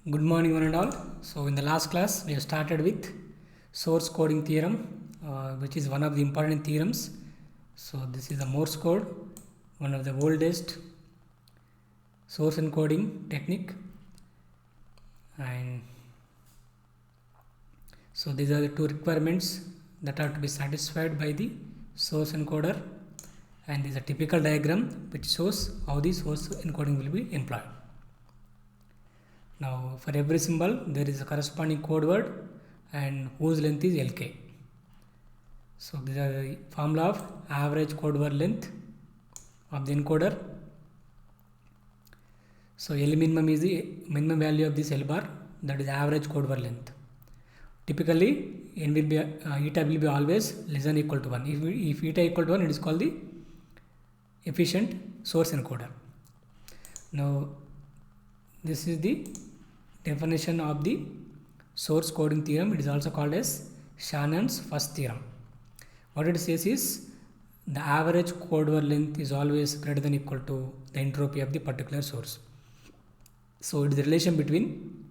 Good morning, one and all. So, in the last class, we have started with source coding theorem, which is one of the important theorems. So, this is the Morse code, one of the oldest source encoding technique. And so, these are the two requirements that are to be satisfied by the source encoder. And this is a typical diagram which shows how the source encoding will be employed. Now, for every symbol, there is a corresponding code word and whose length is LK. So, these are the formula of average code word length of the encoder. So, L minimum is the minimum value of this L bar, that is average code word length. Typically, n will be eta will be always less than or equal to 1. If eta equal to 1, it is called the efficient source encoder. Now, this is the definition of the source coding theorem. It is also called as Shannon's first theorem. What it says is the average code word length is always greater than or equal to the entropy of the particular source. So, it is the relation between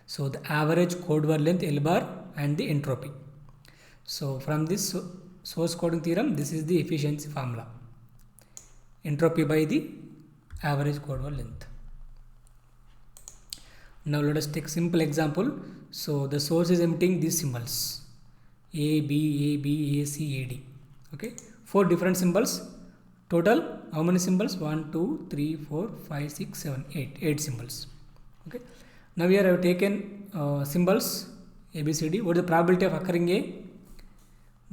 the average code word length L bar and the entropy. So, from this source coding theorem, this is the efficiency formula. Entropy by the average code word length. Now let us take simple example. So the source is emitting these symbols A, B, A, B, A, C, A, D. Okay, 4 different symbols. Total how many symbols? 1, 2, 3, 4, 5, 6, 7, 8. 8 symbols. Okay. Now here I have taken symbols A, B, C, D. What is the probability of occurring A?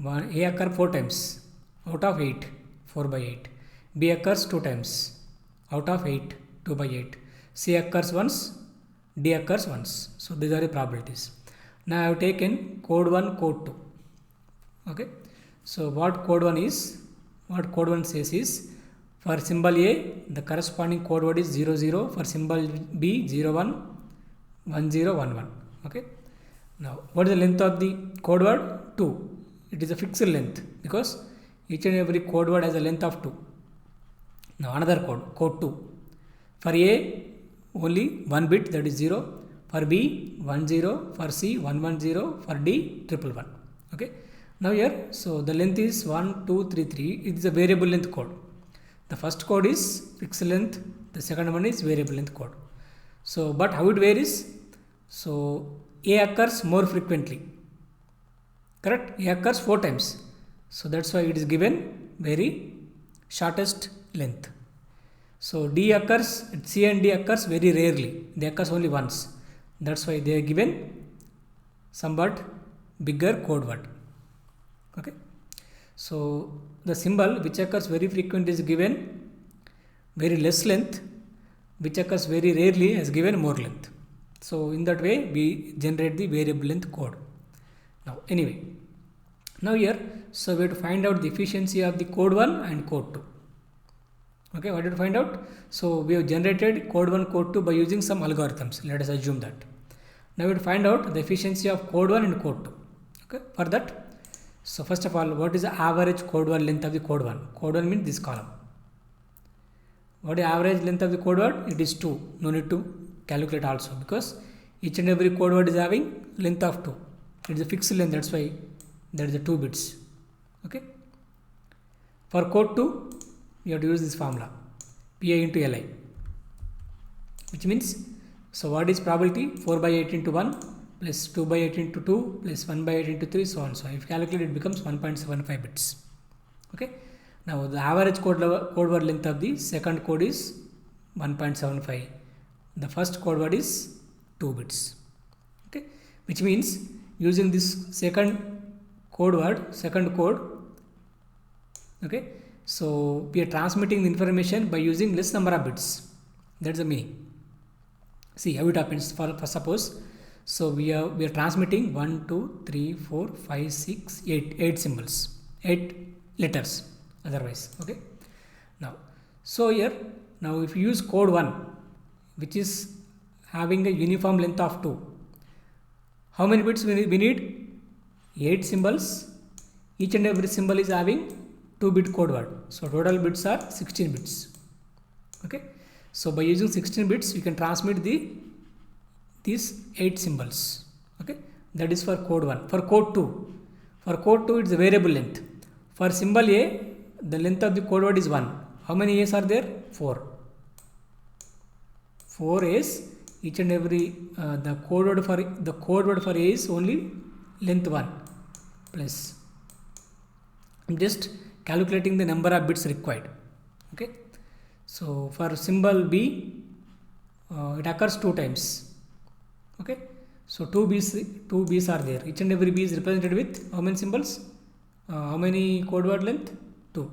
A occurs 4 times out of 8. 4 by 8. B occurs 2 times out of 8. 2 by 8. C occurs once. D occurs once. So these are the probabilities. Now I have taken code 1, code 2. Okay. So what code 1 is? What code 1 says is for symbol A, the corresponding code word is 0, 0. For symbol B, 0, 1, 1, 0, 1, 1. Okay. Now what is the length of the code word? 2. It is a fixed length because each and every code word has a length of 2. Now another code 2. For A, only 1 bit, that is 0. For B, 1, 0. For C, 1, 1, 0. For D, 1, 1, 1. Okay. Now here, so the length is 1, 2, 3, 3. It is a variable length code. The first code is fixed length. The second one is variable length code. So, but how it varies? So, A occurs more frequently. Correct? A occurs 4 times. So, that's why it is given very shortest length. So D occurs, C and D occurs very rarely. They occurs only once. That's why they are given somewhat bigger code word. Okay. So the symbol which occurs very frequently is given very less length, which occurs very rarely is given more length. So in that way we generate the variable length code. Now anyway, now here, so we have to find out the efficiency of the code 1 and code 2. Okay, what did we find out? So we have generated code 1, code 2 by using some algorithms. Let us assume that. Now we will find out the efficiency of code 1 and code 2. Okay, for that, so first of all, what is the average code word length of the code 1? Code 1 means this column. What is the average length of the code word? It is 2. No need to calculate also because each and every code word is having length of 2. It is a fixed length, that's why there is a 2 bits. Okay. For code 2, you have to use this formula Pi into Li, which means, so what is probability? 4 by 8 into 1 plus 2 by 8 into 2 plus 1 by 8 into 3, so on. So if you calculate, it becomes 1.75 bits. Okay. Now the average code word length of the second code is 1.75. The first code word is 2 bits. Okay. Which means using this second code, okay, so we are transmitting the information by using less number of bits. That's the meaning. See how it happens. For suppose, so we are transmitting 1, 2, 3, 4, 5, 6, 8 symbols, 8 letters otherwise. Okay. Now, so here, now if you use code 1, which is having a uniform length of 2, how many bits we need? 8 symbols. Each and every symbol is having 2-bit code word. So total bits are 16 bits. Okay. So by using 16 bits, you can transmit the these 8 symbols. Okay, that is for code 1. For code 2, it's a variable length. For symbol A, the length of the code word is 1. How many A's are there? 4. 4 A's. Each and every the code word for A is only length 1 plus. I'm just calculating the number of bits required. Okay, so for symbol B, it occurs 2 times. Okay, so 2 B's are there. Each and every B is represented with how many symbols? How many code word length? 2.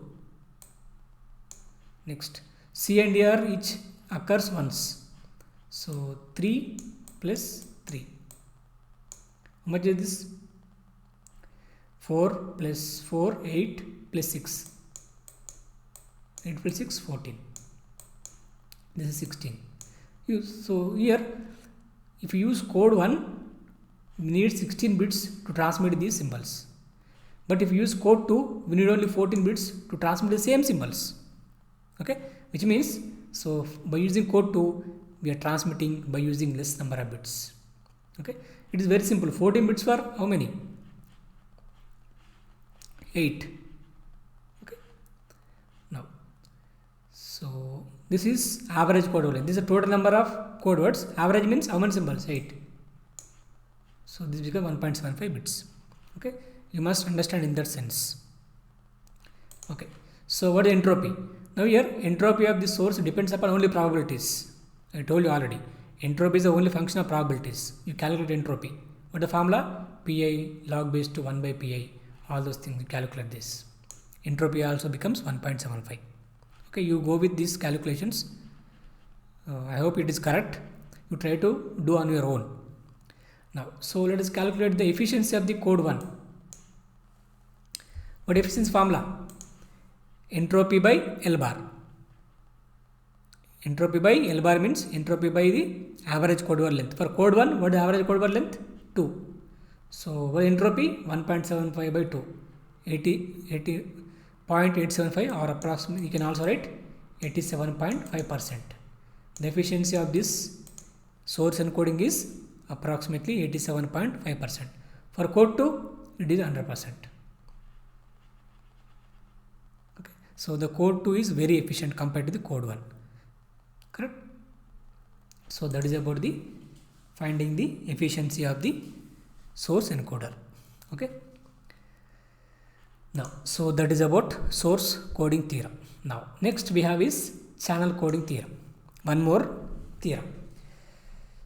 Next, C and R each occurs once. So 3 plus 3. How much is this? 4 plus 4, 8 plus 6. 8 plus 6, 14. This is 16. So here, if you use code 1, we need 16 bits to transmit these symbols. But if you use code 2, we need only 14 bits to transmit the same symbols. Okay, which means, so by using code 2, we are transmitting by using less number of bits. Okay, it is very simple. 14 bits for how many? 8. Okay, now, so this is average code word length. This is the total number of code words. Average means how many symbols? 8. So this becomes 1.75 bits. Okay, you must understand in that sense. Okay, so what is entropy? Now here, entropy of the source depends upon only probabilities. I told you already. Entropy is the only function of probabilities. You calculate entropy. What the formula? Pi log base to 1 by pi. All those things, you calculate this. Entropy also becomes 1.75. Okay, you go with these calculations. I hope it is correct. You try to do on your own. Now, so let us calculate the efficiency of the code 1. What efficiency formula? Entropy by L bar. Entropy by L bar means entropy by the average code word length. For code 1, what is the average code word length? 2. So what is entropy? 1.75 by 2. 0.875 or approximately, you can also write 87.5%. The efficiency of this source encoding is approximately 87.5%. For code 2, it is 100%. Okay. So the code 2 is very efficient compared to the code 1. Correct? So that is about the finding the efficiency of the source encoder. Okay. Now, so that is about source coding theorem. Now, next we have is channel coding theorem. One more theorem.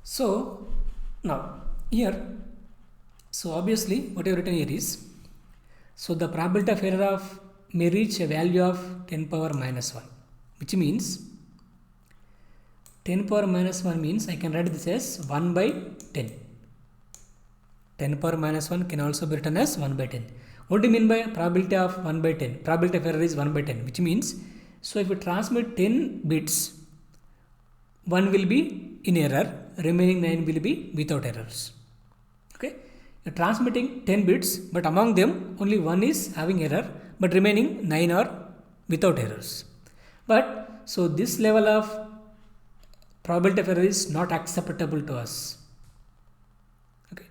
So now here, so obviously what I have written here is, so the probability of error of may reach a value of 10 power minus 1, which means 10 power minus 1 means I can write this as 1 by 10. 10 power minus 1 can also be written as 1 by 10. What do you mean by probability of 1 by 10? Probability of error is 1 by 10, which means, so if you transmit 10 bits, 1 will be in error, remaining 9 will be without errors. Okay, you are transmitting 10 bits, but among them only 1 is having error, but remaining 9 are without errors. But so this level of probability of error is not acceptable to us. Okay,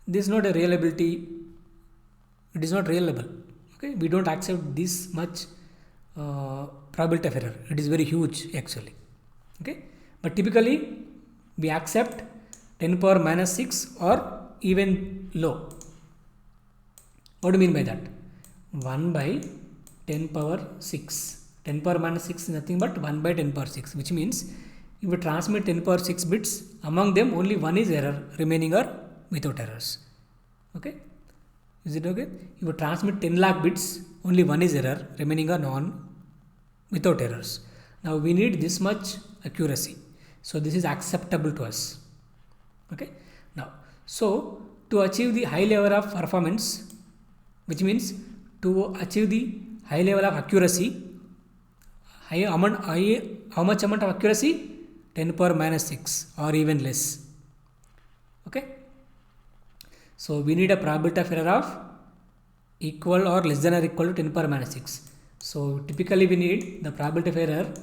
this is not a reliability. It is not reliable. Okay, we don't accept this much probability of error. It is very huge actually. Okay, but typically we accept 10 power minus 6 or even low. What do you mean by that? 1 by 10 power 6. 10 power minus 6 is nothing but 1 by 10 power 6, which means if we transmit 10 power 6 bits, among them only 1 is error, remaining are without errors. Okay, is it okay? If we transmit 10 lakh bits, only 1 is error, remaining are without errors. Now we need this much accuracy, so this is acceptable to us. Okay, now so to achieve the high level of performance, which means to achieve the high level of accuracy, how much amount of accuracy? 10 power minus 6 or even less. Okay, so we need a probability of error of equal or less than or equal to 10 power minus 6. So typically we need the probability of error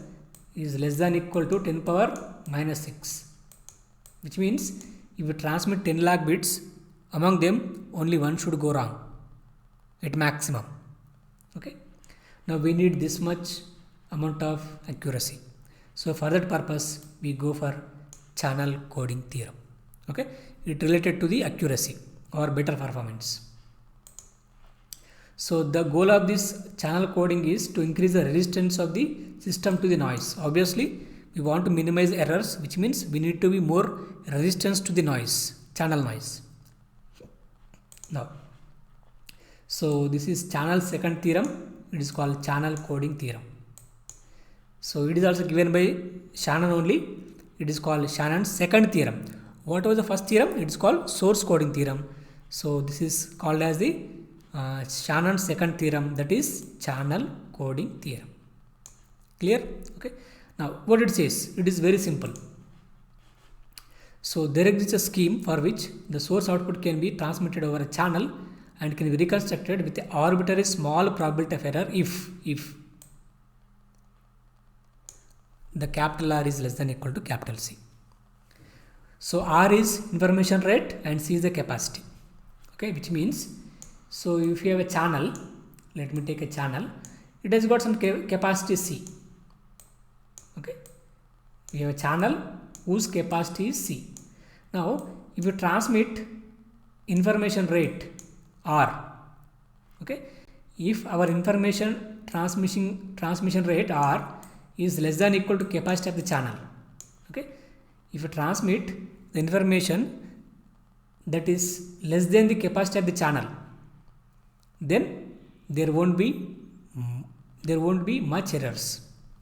is less than or equal to 10 power minus 6, which means if you transmit 10 lakh bits, among them only one should go wrong at maximum. Okay, now we need this much amount of accuracy. So for that purpose we go for channel coding theorem. Okay, it related to the accuracy or better performance. So the goal of this channel coding is to increase the resistance of the system to the noise. Obviously we want to minimize errors, which means we need to be more resistance to the noise, channel noise. Now, so this is channel second theorem. It is called channel coding theorem. So it is also given by Shannon only. It is called Shannon's second theorem. What was the first theorem? It is called source coding theorem. So this is called as the Shannon's second theorem, that is channel coding theorem. Clear? Okay. Now what it says, it is very simple. So there exists a scheme for which the source output can be transmitted over a channel and can be reconstructed with an arbitrary small probability of error if the capital R is less than or equal to capital C. So R is information rate and C is the capacity. Okay, which means, so if you have a channel, let me take a channel, it has got some capacity C. Okay, we have a channel whose capacity is C. Now if you transmit information rate R, okay, if our information transmission rate R is less than or equal to capacity of the channel, okay, if you transmit the information that is less than the capacity of the channel, then there won't be much errors.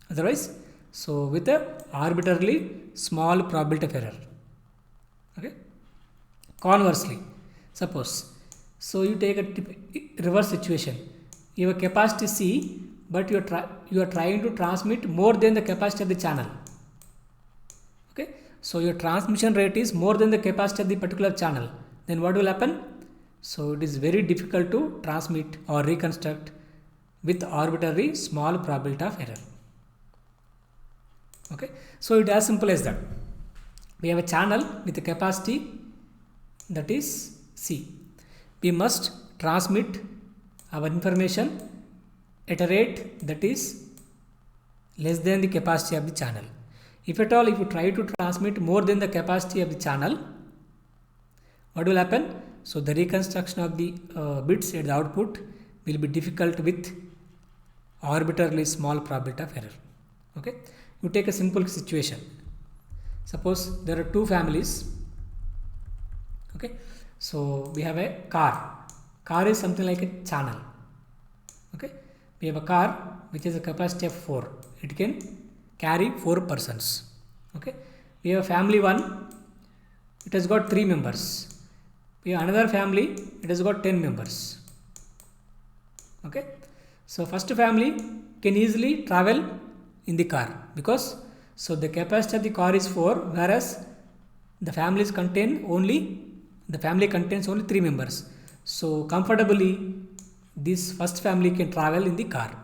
Otherwise, so with a arbitrarily small probability of error. Okay. Conversely, suppose, so you take a reverse situation. You have a capacity C, but you are trying to transmit more than the capacity of the channel. Okay, so your transmission rate is more than the capacity of the particular channel. Then what will happen? So it is very difficult to transmit or reconstruct with arbitrary small probability of error. Okay, so it is as simple as that. We have a channel with a capacity that is C. We must transmit our information at a rate that is less than the capacity of the channel. If at all, if you try to transmit more than the capacity of the channel, what will happen? So the reconstruction of the bits at the output will be difficult with arbitrarily small probability of error. Okay, you take a simple situation. Suppose there are two families. Okay, so we have a car. Car is something like a channel. Okay, we have a car which has a capacity of 4. It can carry 4 persons. Okay, we have family 1. It has got 3 members. We have another family. It has got 10 members. Okay, so first family can easily travel in the car because so the capacity of the car is 4, whereas the family contains only 3 members. So comfortably this first family can travel in the car.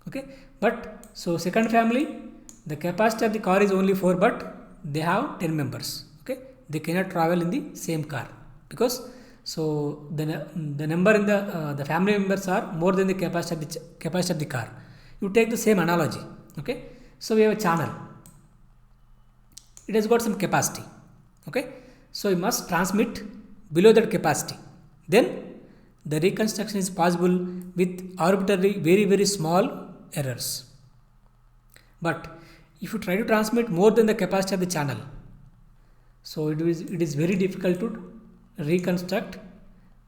Okay, but so second family, the capacity of the car is only 4, but they have 10 members. Okay, they cannot travel in the same car because so the number in the family members are more than the capacity of the car. You take the same analogy. Okay, so we have a channel. It has got some capacity. Okay, so you must transmit below that capacity. Then the reconstruction is possible with arbitrary very small errors. But if you try to transmit more than the capacity of the channel, so it is very difficult to reconstruct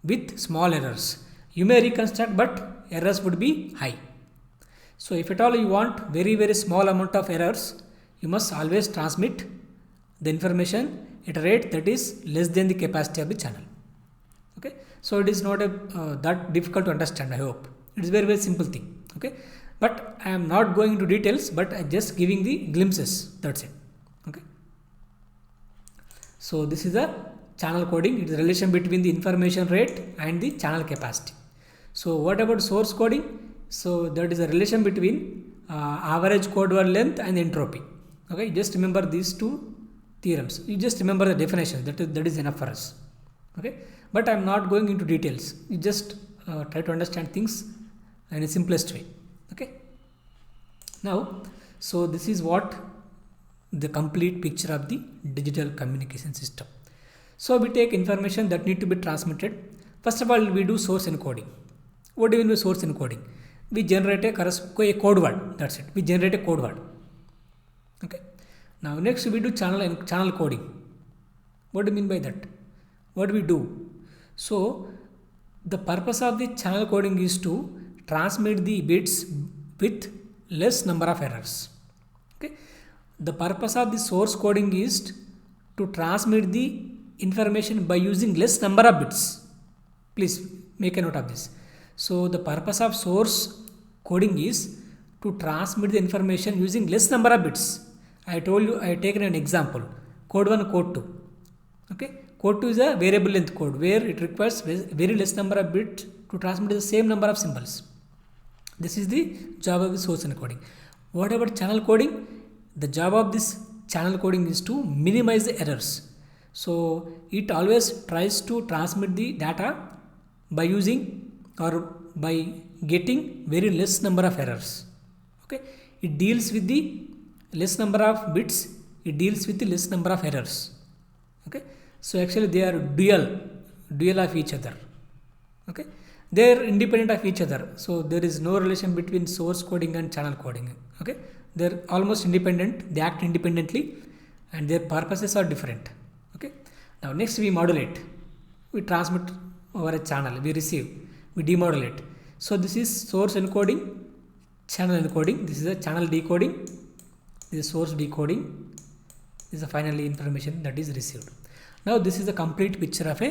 with small errors. You may reconstruct, but errors would be high. So if at all you want very small amount of errors, you must always transmit the information at a rate that is less than the capacity of the channel. Okay, so it is not that difficult to understand. I hope it is very simple thing. Okay, but I am not going into details, but I just giving the glimpses. That's it. Okay, so this is the channel coding. It is a relation between the information rate and the channel capacity. So what about source coding? So that is a relation between average code word length and entropy. Okay, just remember these two theorems. You just remember the definition. That is enough for us. Okay, but I'm not going into details. You just try to understand things in a simplest way. Okay. Now, so this is what the complete picture of the digital communication system. So we take information that need to be transmitted. First of all, we do source encoding. What do you mean by source encoding? We generate a code word. That's it. We generate a code word. Okay. Now next we do channel coding. What do you mean by that? What do we do? So the purpose of the channel coding is to transmit the bits with less number of errors. Okay. The purpose of the source coding is to transmit the information by using less number of bits. Please make a note of this. So the purpose of source coding is to transmit the information using less number of bits. I told you, I have taken an example, code 1, code 2. Okay, code 2 is a variable length code where it requires very less number of bits to transmit the same number of symbols. This is the job of the source encoding. What about channel coding? The job of this channel coding is to minimize the errors. So it always tries to transmit the data by using or by getting very less number of errors. Okay, it deals with the less number of bits, it deals with the less number of errors. Okay, so actually they are dual of each other. Okay, they are independent of each other, so there is no relation between source coding and channel coding. Okay, they are almost independent, they act independently and their purposes are different. Okay, now next we modulate, we transmit over a channel, we receive, we demodulate. So this is source encoding, channel encoding, this is a channel decoding, this is source decoding, this is finally information that is received. Now this is a complete picture of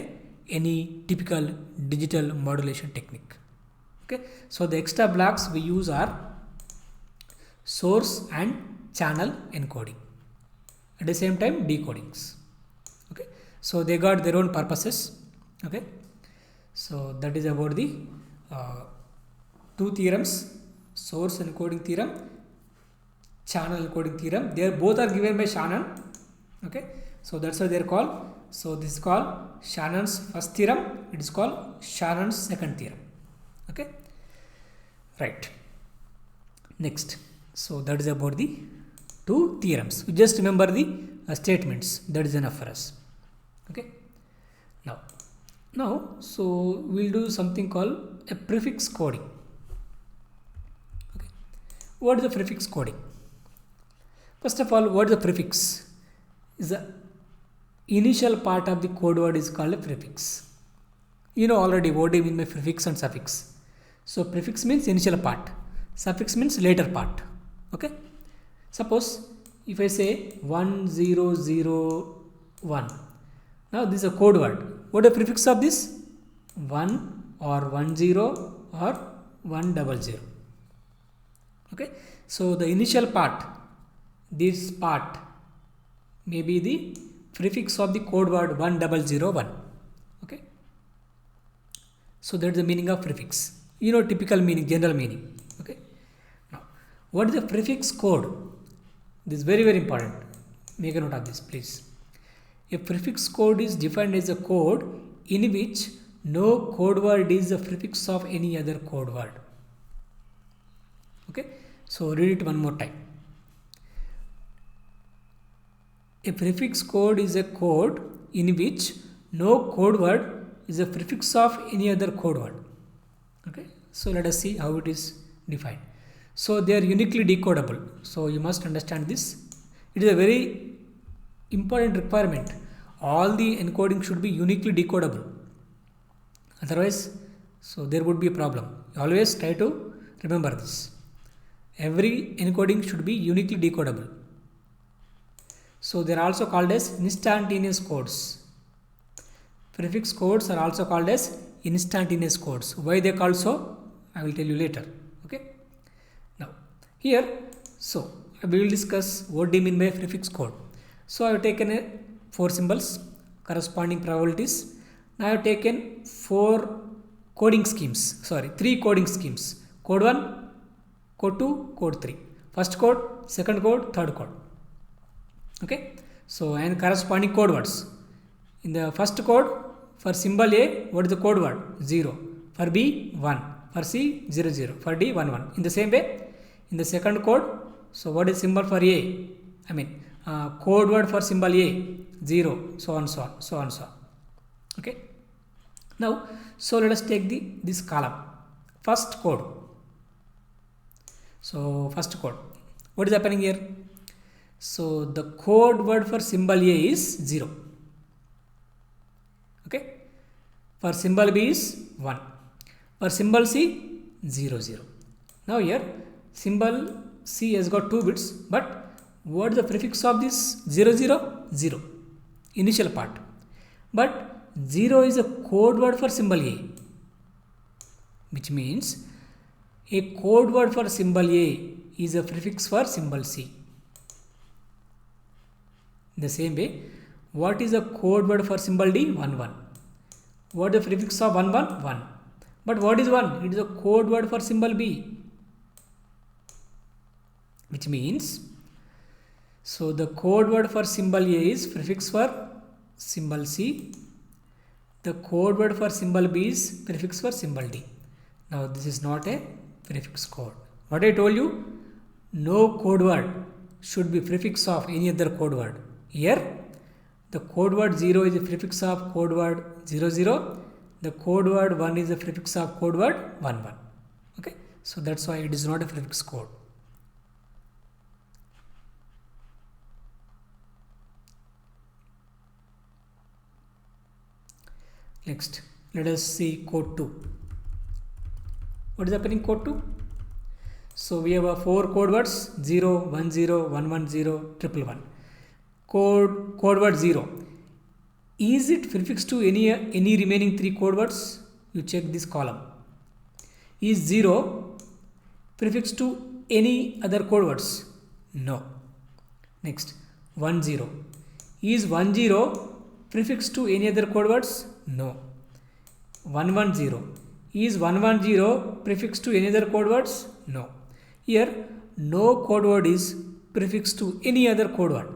any typical digital modulation technique. Okay, so the extra blocks we use are source and channel encoding, at the same time decodings. Okay, so they got their own purposes. Okay, so that is about the two theorems, source encoding theorem, channel encoding theorem. They both are given by Shannon. Okay, so that's why they are called. So this is called Shannon's first theorem, it is called Shannon's second theorem. Okay, right. Next, so that is about the two theorems. We just remember the statements, that is enough for us. Okay, now so we'll do something called a prefix coding. Okay, what is the prefix coding? First of all, what is the prefix? Is the initial part of the code word is called a prefix. You know already what do you mean by prefix and suffix. So prefix means initial part, suffix means later part. Okay, suppose if I say 1001, now this is a code word. What is the prefix of this? 1 or 10 or 100. Okay, so the initial part, this part may be the prefix of the code word 1001. Okay, so that is the meaning of prefix. You know, typical meaning, general meaning. Okay, now what is the prefix code? This is very important. Make a note of this, please. A prefix code is defined as a code in which no code word is the prefix of any other code word. Okay, so read it one more time. A prefix code is a code in which no code word is a prefix of any other code word. Okay, so let us see how it is defined. So they are uniquely decodable. So you must understand this. It is a very important requirement. All the encoding should be uniquely decodable. Otherwise, so there would be a problem. Always try to remember this. Every encoding should be uniquely decodable. So they are also called as instantaneous codes. Prefix codes are also called as instantaneous codes. Why they are called so? I will tell you later. Okay. Now here, so we will discuss what do you mean by prefix code. So I have taken 4 symbols, corresponding probabilities. Now I have taken 3 coding schemes. Code 1, code 2, code 3. First code, second code, third code. Okay, So and corresponding code words. In the first code, for symbol A, what is the code word? 0. For B, 1. For C, 0, 0. For D, 1, 1. In the same way, in the second code, so what is symbol for A? Code word for symbol A, 0. So on, so on, so on, so on. Okay. Now, so let us take this column. First code. So first code. What is happening here? So the code word for symbol A is 0. Okay. For symbol B is 1. For symbol C, 0, 0. Now here, symbol C has got 2 bits, but what is the prefix of this 0, 0? 0. Initial part. But 0 is a code word for symbol A, which means a code word for symbol A is a prefix for symbol C. In the same way, what is a code word for symbol D? 1, 1. What is the prefix of 1, 1? 1. But what is 1? It is a code word for symbol B. Which means, so the code word for symbol A is prefix for symbol C. The code word for symbol B is prefix for symbol D. Now this is not a prefix code. What I told you, no code word should be prefix of any other code word. Here, the code word 0 is a prefix of code word 0, 0. The code word 1 is a prefix of code word 1, 1. Okay, so that's why it is not a prefix code. Next, let us see code 2. What is happening in code 2? So we have 4 code words 0, 1, 0, 1, 1, 0, 1, 1, 1. Code word 0. Is it prefixed to any remaining 3 code words? You check this column. Is 0 prefixed to any other code words? No. Next, 1, 0. Is 1, 0 prefixed to any other code words? No. 1, 1, 0. Is 1, 1, 0 prefixed to any other code words? No. Here, no code word is prefixed to any other code word.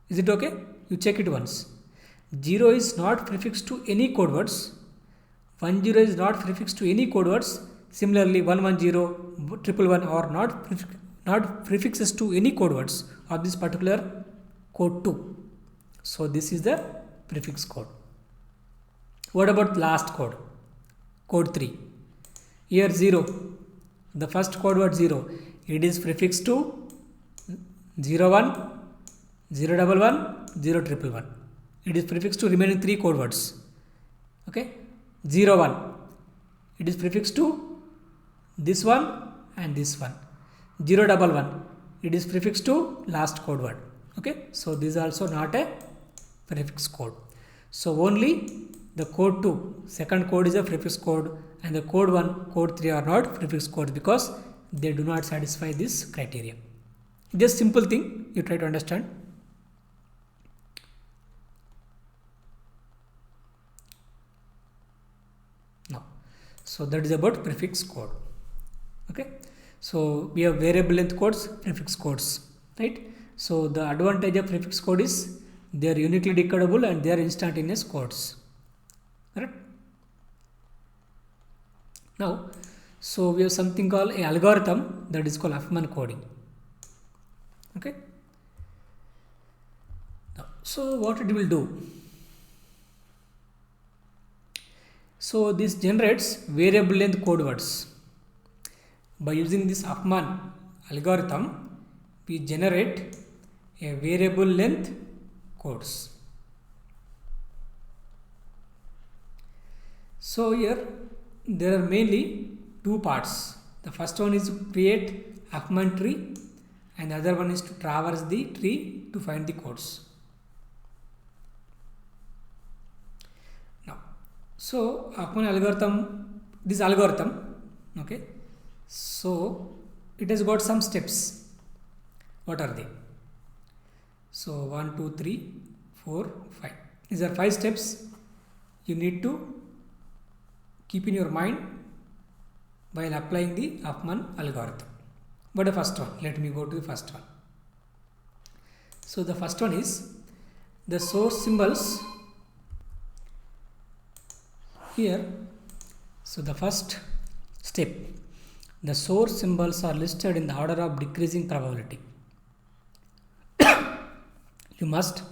Is it okay? You check it once. 0 is not prefixed to any code words. 1, 0 is not prefixed to any code words. Similarly, 1, 1, 0, 1, 1, 1 are not prefixes to any code words of this particular code 2. So this is the prefix code. What about last code? Code 3. Here 0. The first code word 0. It is prefixed to 0, 1, 0, 1, 1, 0, 1, 1. It is prefixed to remaining 3 code words. Okay. 0, 1. It is prefixed to this one and this one. 0, 1, 1. It is prefixed to last code word. Okay. So this is also not a prefix code. So only the code 2, second code is a prefix code, and the code 1, code 3 are not prefix codes because they do not satisfy this criteria. Just simple thing you try to understand. Now, so that is about prefix code. Okay. So we have variable length codes, prefix codes, right? So the advantage of prefix code is they are uniquely decodable and they are instantaneous codes. Correct? Now, so we have something called an algorithm that is called Huffman coding. Okay. Now, so what it will do? So this generates variable length code words. By using this Huffman algorithm, we generate a variable length codes. So here there are mainly 2 parts. The first one is to create Huffman tree and the other one is to traverse the tree to find the codes. Now, so Huffman algorithm, this algorithm, okay, so it has got some steps. What are they? So 1, 2, 3, 4, 5. These are 5 steps you need to keep in your mind while applying the Huffman algorithm. But the first one, let me go to the first one. So the first one is the source symbols here. So the first step, the source symbols are listed in the order of decreasing probability. You must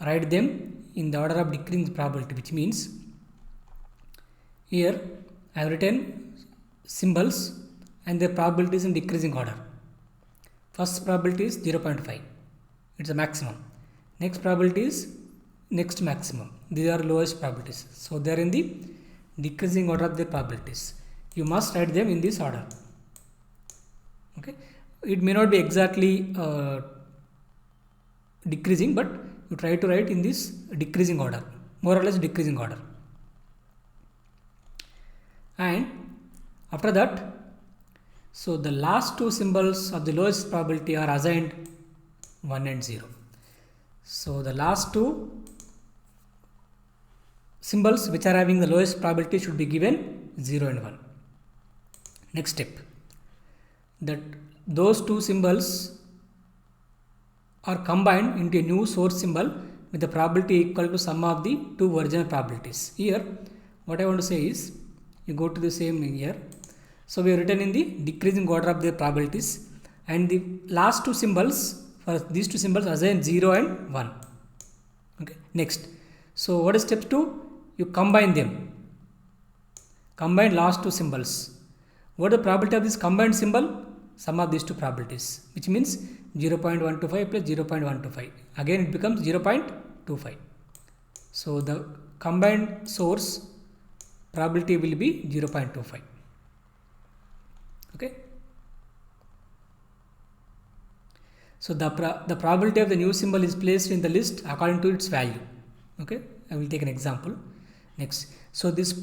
write them in the order of decreasing probability, which means here I have written symbols and their probabilities in decreasing order. First probability is 0.5, it's a maximum. Next probability is next maximum. These are lowest probabilities. So they are in the decreasing order of their probabilities. You must write them in this order. Okay, it may not be exactly decreasing, but you try to write in this decreasing order, more or less decreasing order. And after that, so the last two symbols of the lowest probability are assigned 1 and 0. So the last two symbols which are having the lowest probability should be given 0 and 1. Next step, that those two symbols are combined into a new source symbol with the probability equal to sum of the two original probabilities. Here what I want to say is, you go to the same here. So we have written in the decreasing order of their probabilities, and the last two symbols for these two symbols assign 0 and 1. Okay, next, so what is step 2? You combine them, combine last two symbols. What is the probability of this combined symbol? Sum of these two probabilities, which means 0.125 plus 0.125. Again it becomes 0.25. So the combined source probability will be 0.25. Okay. So the probability of the new symbol is placed in the list according to its value. Okay, I will take an example. Next, so this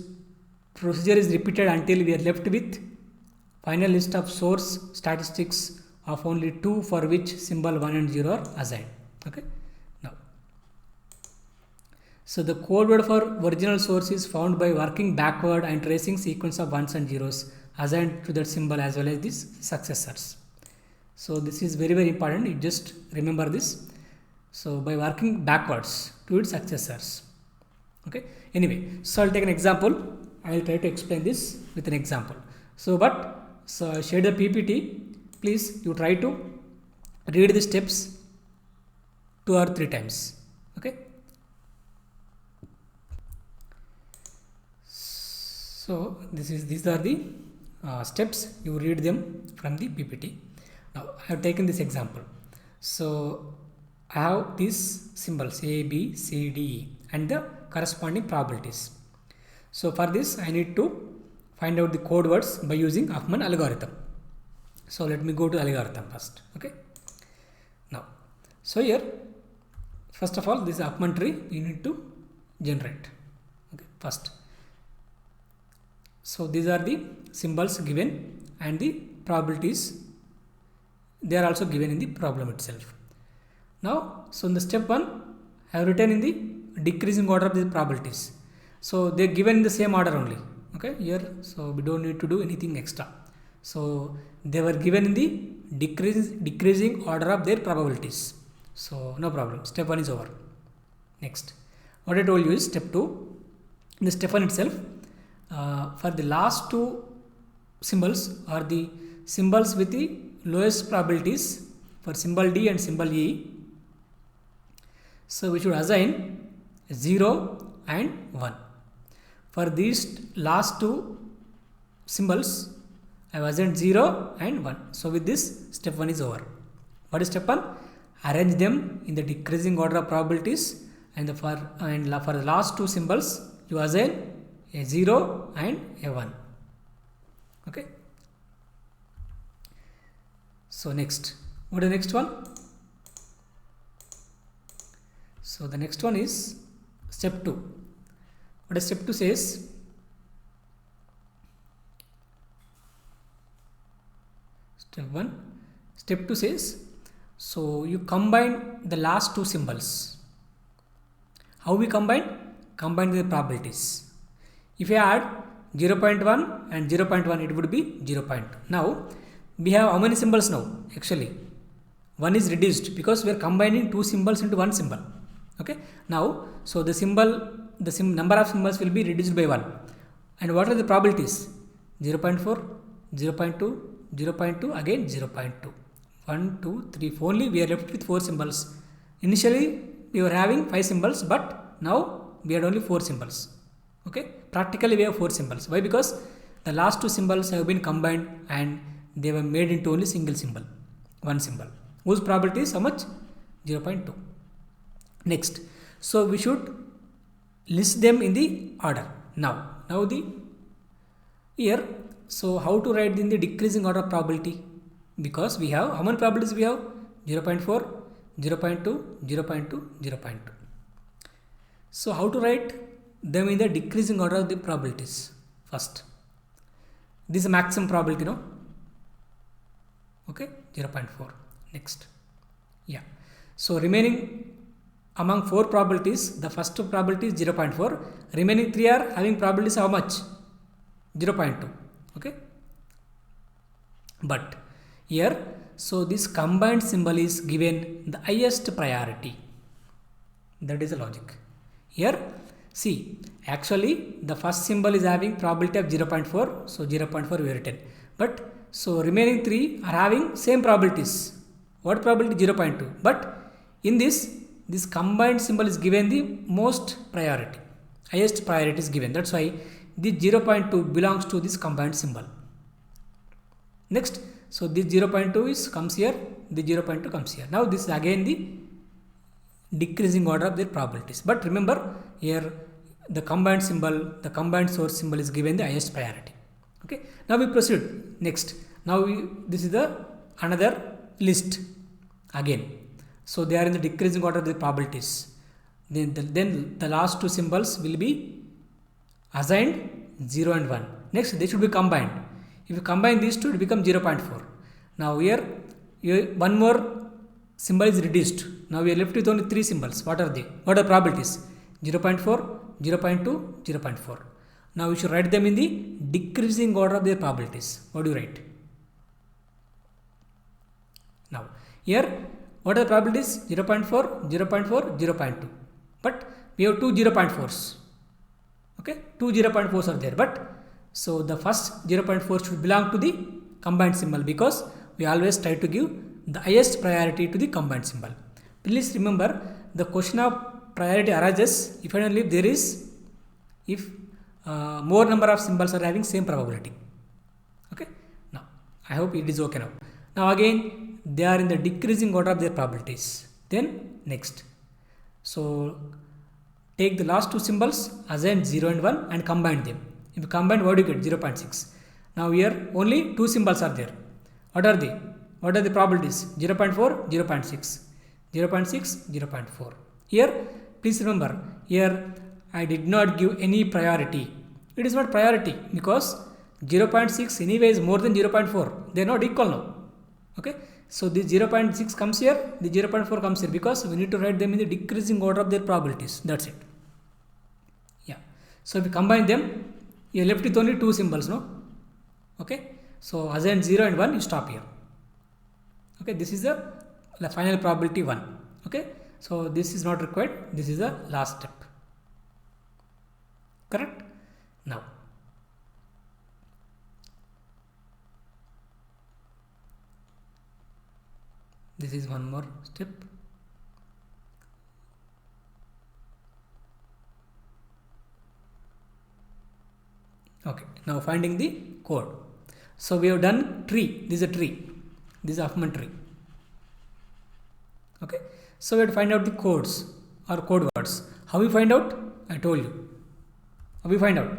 procedure is repeated until we are left with final list of source statistics of only two for which symbol 1 and 0 are assigned. Okay. Now, so the code word for original source is found by working backward and tracing sequence of ones and zeros assigned to that symbol as well as these successors. So this is very important. You just remember this. So by working backwards to its successors. Okay. Anyway, so I'll take an example. I'll try to explain this with an example. So I shared the PPT. Please you try to read the steps 2 or 3 times. Okay. So these are the steps. You read them from the PPT. Now I have taken this example. So I have these symbols A, B, C, D, E and the corresponding probabilities. So for this I need to find out the code words by using Huffman algorithm. So let me go to algorithm first. Okay. Now, so here first of all this Huffman tree you need to generate. Okay, first. So these are the symbols given and the probabilities, they are also given in the problem itself. Now, so in the step 1 I have written in the decreasing order of the probabilities. So they are given in the same order only. Okay, here, so we don't need to do anything extra. So they were given in the decreasing order of their probabilities. So no problem. Step 1 is over. Next, what I told you is step 2. In the step 1 itself, for the last two symbols are the symbols with the lowest probabilities for symbol D and symbol E. So we should assign 0 and 1. For these last two symbols, I have assigned 0 and 1. So with this, step 1 is over. What is step 1? Arrange them in the decreasing order of probabilities, and for the last two symbols, you assign a 0 and a 1. Okay. So next, what is the next one? So the next one is step 2. What does step 2 says? Step 1. Step 2 says, so you combine the last two symbols. How we combine? Combine the probabilities. If you add 0.1 and 0.1, it would be 0.2. Now we have how many symbols now? Actually one is reduced because we are combining two symbols into one symbol. Okay, now so the number of symbols will be reduced by 1. And what are the probabilities? 0.4, 0.2, 0.2, again 0.2, 1, 2, 3, 4. Only we are left with 4 symbols. Initially we were having 5 symbols, but now we had only 4 symbols. Okay, practically we have 4 symbols. Why? Because the last 2 symbols have been combined and they were made into only single symbol, one symbol, whose probability is how much? 0.2. Next, so we should list them in the order. Now the here, so how to write in the decreasing order of probability? Because we have, how many probabilities we have? 0.4, 0.2, 0.2, 0.2. So how to write them in the decreasing order of the probabilities? First, this is maximum probability, no? Okay, 0.4. Next, yeah. So remaining among 4 probabilities, the first probability is 0.4. Remaining 3 are having probabilities how much? 0.2. Okay, but here, so this combined symbol is given the highest priority. That is the logic. Here, see, actually the first symbol is having probability of 0.4, so 0.4 we have written. But so remaining 3 are having same probabilities. What probability? 0.2. But in this combined symbol is given the most priority, highest priority is given. That's why the 0.2 belongs to this combined symbol. Next, so this 0.2 is comes here, the 0.2 comes here. Now this is again the decreasing order of their probabilities. But remember here the combined symbol, the combined source symbol is given the highest priority. Okay. Now we proceed. Next, now this is the another list again. So they are in the decreasing order of the probabilities. Then the last 2 symbols will be assigned 0 and 1. Next, they should be combined. If you combine these two, it becomes 0.4. Now here one more symbol is reduced. Now we are left with only 3 symbols. What are they? What are probabilities? 0.4, 0.2, 0.4. Now we should write them in the decreasing order of their probabilities. What do you write? Now here, what are the probabilities? 0.4, 0.4, 0.2. But we have 2 0.4s. Okay, 2 0.4s are there. But so the first 0.4 should belong to the combined symbol, because we always try to give the highest priority to the combined symbol. Please remember, the question of priority arises if and only if there is, if more number of symbols are having same probability. Okay, now I hope it is okay now. Now again, they are in the decreasing order of their probabilities. Then next, so take the last 2 symbols, assign 0 and 1 and combine them. If you combine, what do you get? 0.6. Now here only 2 symbols are there. What are they? What are the probabilities? 0.4, 0.6, 0.6, 0.4. Here, please remember, here I did not give any priority. It is not priority because 0.6 anyway is more than 0.4. They are not equal now. Okay. So the 0.6 comes here, the 0.4 comes here, because we need to write them in the decreasing order of their probabilities. That's it. Yeah. So if you combine them, you are left with only 2 symbols, no? Okay. So assign 0 and 1, you stop here. Okay. This is the final probability 1. Okay. So this is not required. This is the last step. Correct? Now, this is one more step. Okay, now finding the code. So we have done tree. This is a tree. This is Huffman tree. Okay, so we have to find out the codes or code words. How we find out? I told you. How we find out?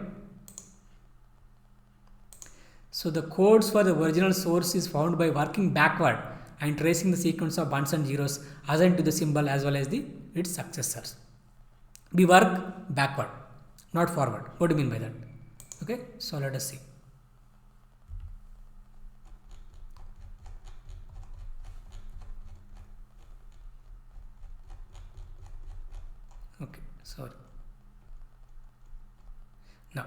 So the codes for the original source is found by working backward and tracing the sequence of ones and zeros assigned to the symbol as well as its successors. We work backward, not forward. What do you mean by that? Okay, so let us see. Okay, sorry. Now,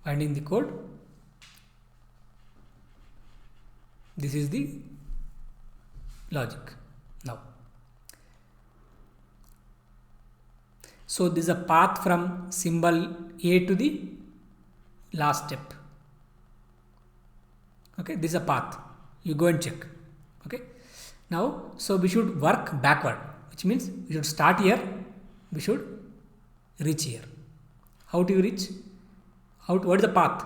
finding the code. This is the logic. Now, so this is a path from symbol A to the last step. Okay, this is a path. You go and check. Okay, now so we should work backward, which means we should start here, we should reach here. How do you reach? What is the path?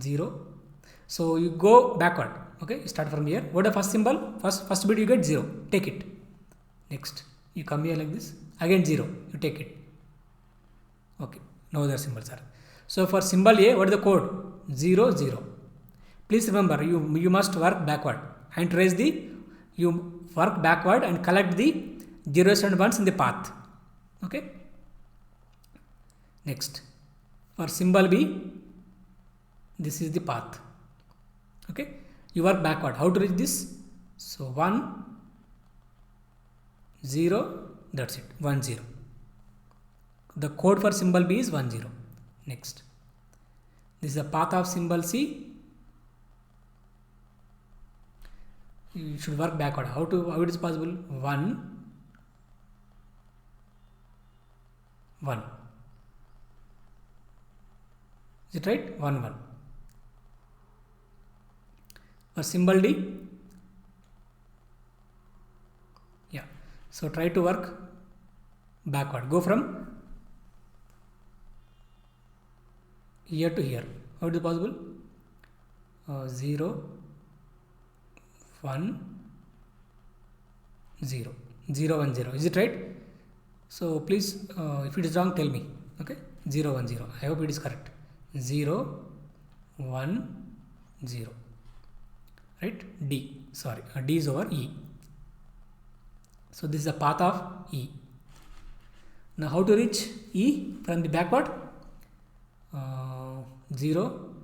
0. So you go backward. Okay, you start from here. What is the first symbol? First bit you get 0. Take it. Next, you come here like this. Again 0. You take it. Okay, no other symbols are. So for symbol A, what is the code? 0 0. Please remember, you must work backward and trace you work backward and collect the zeros and ones in the path. Okay. Next, for symbol B, this is the path. Okay, you work backward. How to reach this? So 1 0, that's it, 1 0. The code for symbol B is 1 0. Next, this is the path of symbol C. You should work backward. How it is possible? 1 1. Is it right? 1 1. For symbol D, yeah. So try to work backward. Go from here to here. How it is possible? 0 1 0 0 1 0. Is it right? So please, if it is wrong, tell me. Okay, 0 1 0. I hope it is correct. 0 1 0. Right? D. Sorry, D is over E. So this is the path of E. Now how to reach E from the backward? 0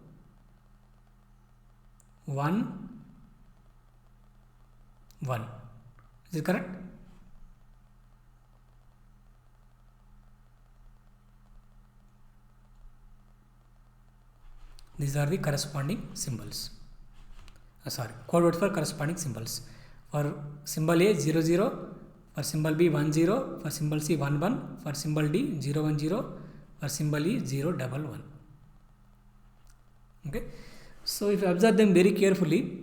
1 1. Is it correct? These are the corresponding symbols. Code words for corresponding symbols. For symbol A 0 0, for symbol B 1 0, for symbol C 1 1, for symbol D 0 1 0, for symbol E 0 1 1. Okay. So if you observe them very carefully,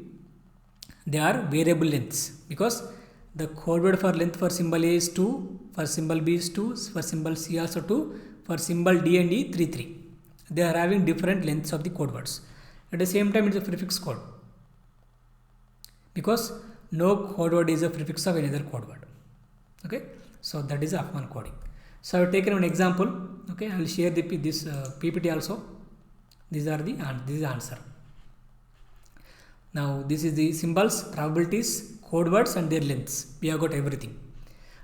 they are variable lengths, because the code word for length for symbol A is 2, for symbol B is 2, for symbol C also 2, for symbol D and E 3 3. They are having different lengths of the code words. At the same time, it is a prefix code, because no code word is a prefix of another code word. Okay, so that is Huffman coding. So I have taken an example. Okay, I will share this PPT also. This is the answer. Now this is the symbols, probabilities, code words and their lengths. We have got everything.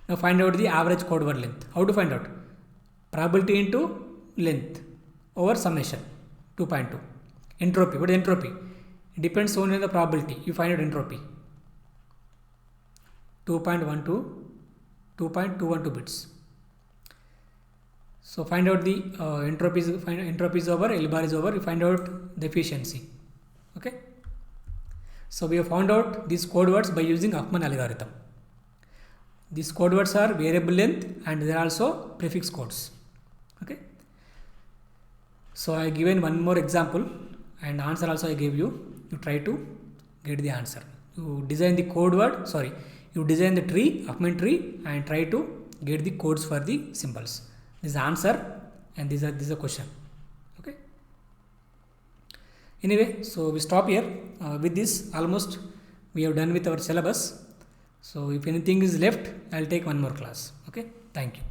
Now find out the average code word length. How to find out? Probability into length over summation 2.2. Entropy. What is entropy? It depends only on the probability. You find out entropy. 2.12 bits. So find out the entropy is over, L bar is over. You find out the efficiency. Okay. So we have found out these code words by using Huffman algorithm. These code words are variable length and they are also prefix codes. Okay. So I given one more example and answer also I gave you. You try to get the answer. You design the code word. You design the tree, Huffman tree, and try to get the codes for the symbols. This is the answer and this is a question. Okay. Anyway, so we stop here. With this, almost we have done with our syllabus. So if anything is left, I will take one more class. Okay. Thank you.